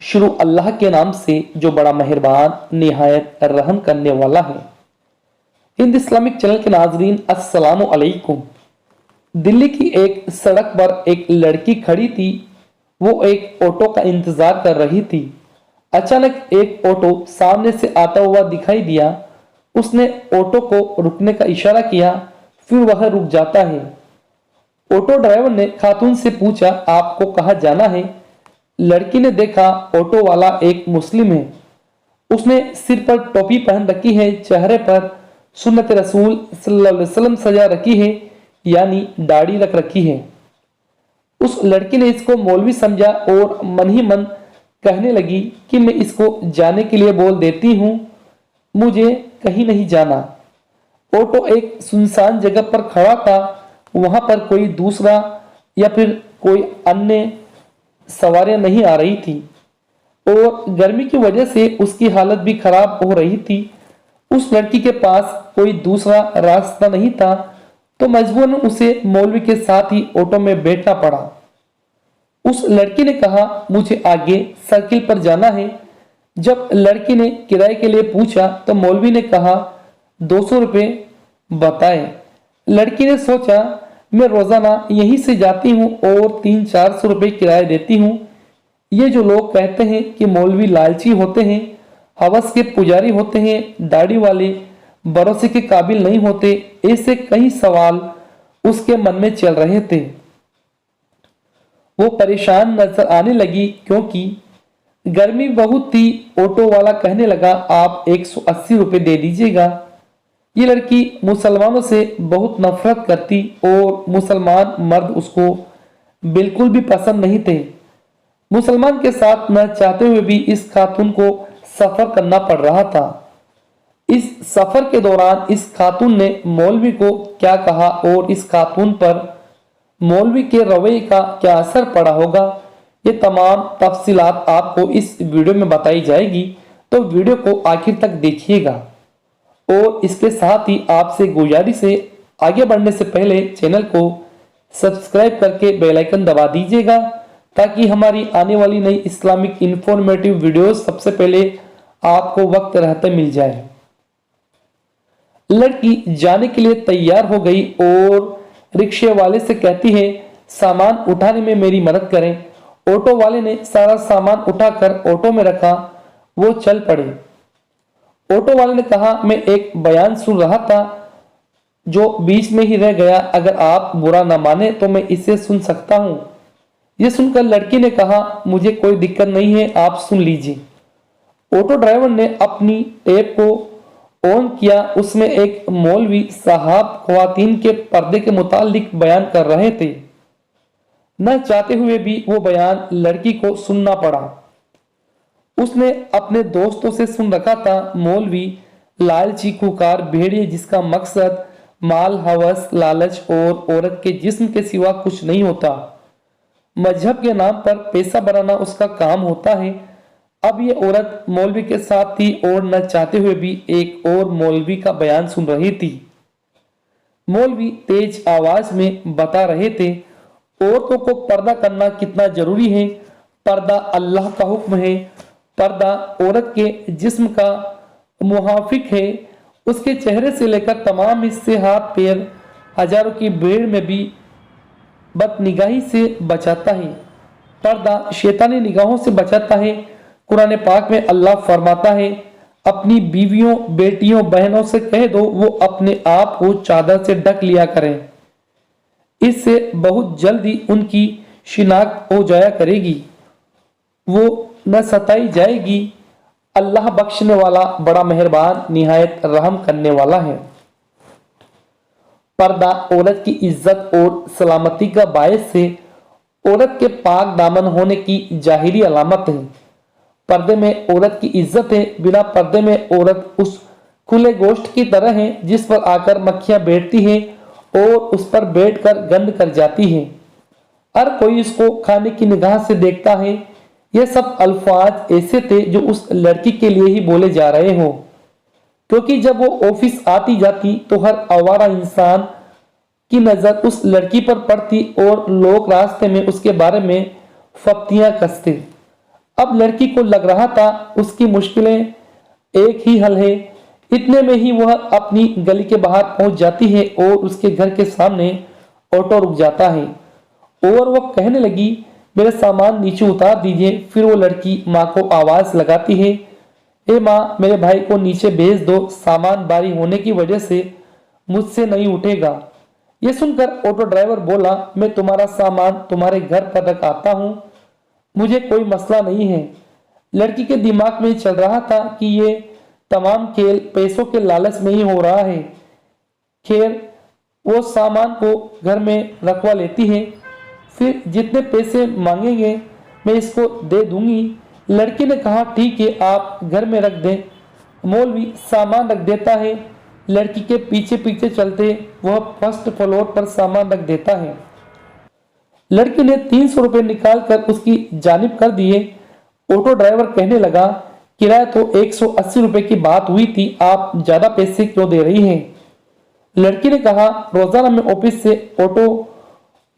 शुरू अल्लाह के नाम से जो बड़ा मेहरबान निहायत रहम करने वाला है। हिंद इस्लामिक चैनल के नाजरीन, अस्सलामु अलैकुम। दिल्ली की एक सड़क पर एक लड़की खड़ी थी। वो एक ऑटो का इंतजार कर रही थी। अचानक एक ऑटो सामने से आता हुआ दिखाई दिया। उसने ऑटो को रुकने का इशारा किया, फिर वह रुक जाता है। ऑटो ड्राइवर ने खातून से पूछा, आपको कहाँ जाना है? लड़की ने देखा ऑटो वाला एक मुस्लिम है। उसने सिर पर टोपी पहन रखी है, चेहरे पर सुन्नत रसूल सल्लल्लाहु अलैहि वसल्लम सजा रखी है, यानी दाढ़ी रख रखी है। उस लड़की ने इसको मौलवी समझा और मन ही मन कहने लगी कि मैं इसको जाने के लिए बोल देती हूँ, मुझे कहीं नहीं जाना। ऑटो एक सुनसान जगह पर खड़ा था। वहां पर कोई दूसरा या फिर कोई अन्य सवारियां नहीं आ रही थी और गर्मी की वजह से उसकी हालत भी खराब हो रही थी। उस लड़की के पास कोई दूसरा रास्ता नहीं था, तो मजबूरन उसे मौलवी के साथ ही ऑटो में बैठना पड़ा। उस लड़की ने कहा, मुझे आगे सर्किल पर जाना है। जब लड़की ने किराए के लिए पूछा तो मौलवी ने कहा 200 रुपये बताए। लड़की ने सोचा, मैं रोजाना यहीं से जाती हूँ और 300-400 रुपये किराया देती हूँ। ये जो लोग कहते हैं कि मौलवी लालची होते हैं, हवस के पुजारी होते हैं, दाढ़ी वाले भरोसे के काबिल नहीं होते, ऐसे कई सवाल उसके मन में चल रहे थे। वो परेशान नजर आने लगी क्योंकि गर्मी बहुत थी। ऑटो वाला कहने लगा, आप 180 रुपये दे दीजिएगा। ये लड़की मुसलमानों से बहुत नफरत करती और मुसलमान मर्द उसको बिल्कुल भी पसंद नहीं थे। मुसलमान के साथ न चाहते हुए भी इस खातून को सफर करना पड़ रहा था। इस सफर के दौरान इस खातून ने मौलवी को क्या कहा और इस खातून पर मौलवी के रवैये का क्या असर पड़ा होगा, ये तमाम तफसीलात आपको इस वीडियो में बताई जाएगी, तो वीडियो को आखिर तक देखिएगा। और इसके साथ ही आपसे गुजारिश है, आगे बढ़ने से पहले चैनल को सब्सक्राइब करके बेल आइकन दबा दीजिएगा ताकि हमारी आने वाली नई इस्लामिक इंफॉर्मेटिव वीडियोस सबसे पहले आपको वक्त रहते मिल जाए। लड़की जाने के लिए तैयार हो गई और रिक्शे वाले से कहती है, सामान उठाने में मेरी मदद करें। ऑटो वाले ने सारा सामान उठाकर ऑटो में रखा। वो चल पड़े। ऑटो वाले ने कहा, मैं एक बयान सुन रहा था जो बीच में ही रह गया, अगर आप बुरा ना माने तो मैं इसे सुन सकता हूँ। यह सुनकर लड़की ने कहा, मुझे कोई दिक्कत नहीं है, आप सुन लीजिए। ऑटो ड्राइवर ने अपनी टेप को ऑन किया। उसमें एक मौलवी साहब ख्वातीन के पर्दे के मुतालिक बयान कर रहे थे। न चाहते हुए भी वो बयान लड़की को सुनना पड़ा। उसने अपने दोस्तों से सुन रखा था, मौलवी लालची खुकार भेड़िए जिसका मकसद माल, हवस, लालच और औरत के जिस्म के सिवा कुछ नहीं होता। मजहब के नाम पर पैसा बनाना उसका काम होता है। अब ये औरत मौलवी के साथ थी और न चाहते हुए भी एक और मौलवी का बयान सुन रही थी। मौलवी तेज आवाज में बता रहे थे, औरतों को पर्दा करना कितना जरूरी है। पर्दा अल्लाह का हुक्म है। पर्दा औरत के जिस्म का मुहाफिक है। उसके चेहरे से लेकर तमाम हिस्से, हाथ, पैर, हजारों की भीड़ में भी बदनिगाही से बचाता है। पर्दा शैतानी निगाहों से बचाता है। कुरान पाक में अल्लाह फरमाता है, अपनी बीवियों, बेटियों, बहनों से कह दो वो अपने आप को चादर से ढक लिया करें, इससे बहुत जल्दी उनकी शिनाख्त हो जाया करेगी, वो न सताई जाएगी। अल्लाह बख्शने वाला, बड़ा मेहरबान, निहायत रहम करने वाला है। पर्दा औरत की इज्जत और सलामती का बायस है। औरत के पाक दामन होने की जाहिरी अलामत है। पर्दे में औरत की इज्जत है। बिना पर्दे में औरत उस खुले गोश्त की तरह है जिस पर आकर मक्खियां बैठती हैं और उस पर बैठकर गंद कर जाती हैं। हर कोई इसको खाने की निगाह से देखता है। ये सब अल्फाज ऐसे थे जो उस लड़की के लिए ही बोले जा रहे हो, क्योंकि जब वो ऑफिस आती जाती तो हर आवारा इंसान की नजर उस लड़की पर पड़ती और लोग रास्ते में उसके बारे में फप्तियां कसते। अब लड़की को लग रहा था उसकी मुश्किलें एक ही हल है। इतने में ही वह अपनी गली के बाहर पहुंच जाती है और उसके घर के सामने ऑटो रुक जाता है और वह कहने लगी, मेरे सामान नीचे उतार दीजिए। फिर वो लड़की माँ को आवाज लगाती है, ए माँ, मेरे भाई को नीचे भेज दो, सामान भारी होने की वजह से मुझसे नहीं उठेगा। यह सुनकर ऑटो ड्राइवर बोला, मैं तुम्हारा सामान तुम्हारे घर पर रख आता हूँ, मुझे कोई मसला नहीं है। लड़की के दिमाग में चल रहा था कि ये तमाम खेल पैसों के लालच में ही हो रहा है। खैर, वो सामान को घर में रखवा लेती है। फिर जितने पैसे मांगेंगे मैं इसको दे दूंगी। लड़की ने कहा, ठीक है, आप घर में रख दें। मौलवी सामान रख देता है। लड़की के पीछे पीछे चलते वह फर्स्ट फ्लोर पर सामान रख देता है। लड़की ने 300 रुपए निकालकर उसकी जानिब कर दिए। ऑटो ड्राइवर कहने लगा, किराया तो 180 रुपए की बात हुई थी, आप ज्यादा पैसे क्यों दे रही हैं? लड़की ने कहा, रोजाना मैं ऑफिस से ऑटो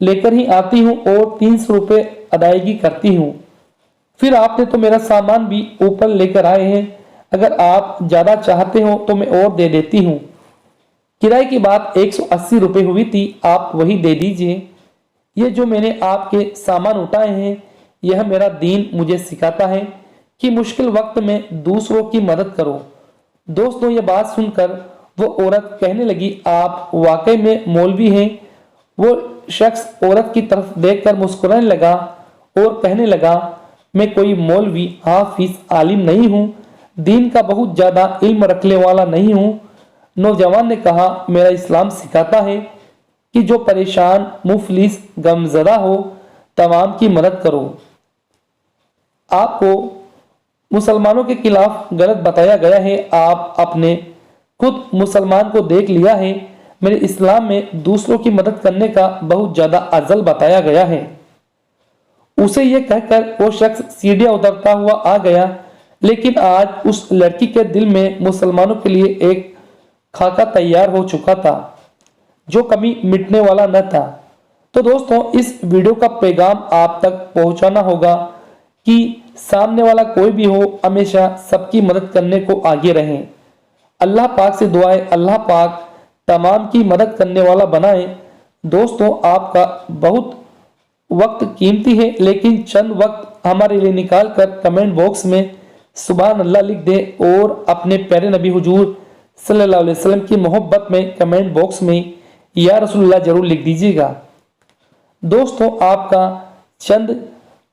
लेकर ही आती हूँ और 300 रुपए अदायगी करती हूँ। फिर आपने तो मेरा सामान भी ऊपर लेकर आए हैं, अगर आप ज्यादा चाहते हो तो मैं और दे देती हूँ। किराए की बात 180 रुपए हुई थी, आप वही दे दीजिए। ये जो मैंने आपके सामान उठाए हैं, यह मेरा दीन मुझे सिखाता है कि मुश्किल वक्त में दूसरों की मदद करो। दोस्तों, ये बात सुनकर वो औरत कहने लगी, आप वाकई में मौलवी हैं। वो शख्स औरत की तरफ देखकर मुस्कुराने लगा और कहने लगा, मैं कोई मौलवी, हाफिज, आलिम नहीं हूँ, दीन का बहुत ज्यादा इल्म रखने वाला नहीं हूँ। नौजवान ने कहा, मेरा इस्लाम सिखाता है कि जो परेशान, मुफलिस, गमजदा हो, तमाम की मदद करो। आपको मुसलमानों के खिलाफ गलत बताया गया है, आप अपने खुद मुसलमान को देख लिया है। मेरे इस्लाम में दूसरों की मदद करने का बहुत ज्यादा अजल बताया गया है। उसे यह कहकर वो शख्स सीढ़ियां उतरता हुआ आ गया, लेकिन आज उस लड़की के दिल में मुसलमानों के लिए एक खाका तैयार हो चुका था जो कभी मिटने वाला न था। तो दोस्तों, इस वीडियो का पैगाम आप तक पहुंचाना होगा कि सामने वाला कोई भी हो, हमेशा सबकी मदद करने को आगे रहें। अल्लाह पाक से दुआ है, अल्लाह पाक तमाम की मदद करने वाला बनाए। दोस्तों, आपका बहुत वक्त कीमती है, लेकिन चंद वक्त हमारे लिए निकाल कर कमेंट बॉक्स में सुभान अल्लाह लिख दे और अपने प्यारे नबी हुजूर सल्लल्लाहु अलैहि वसल्लम की मोहब्बत में कमेंट बॉक्स में या रसूलुल्लाह जरूर लिख दीजिएगा। दोस्तों, आपका चंद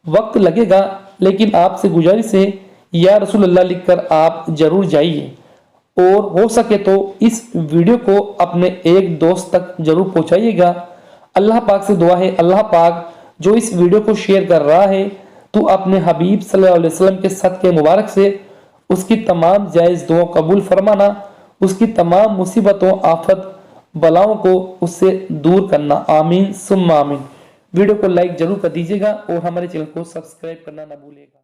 वक्त लगेगा, लेकिन आपसे गुजारिश है, या रसूलुल्लाह लिखकर आप जरूर जाइए और हो सके तो इस वीडियो को अपने एक दोस्त तक जरूर पहुंचाइएगा। अल्लाह पाक से दुआ है, अल्लाह पाक जो इस वीडियो को शेयर कर रहा है, तो अपने हबीब सल्लल्लाहु अलैहि वसल्लम के सदके मुबारक से उसकी तमाम जायज दुआ कबूल फरमाना, उसकी तमाम मुसीबतों, आफत, बलाओं को उससे दूर करना। आमीन सुम्मा आमीन। वीडियो को लाइक जरूर कर दीजिएगा और हमारे चैनल को सब्सक्राइब करना ना भूलिएगा।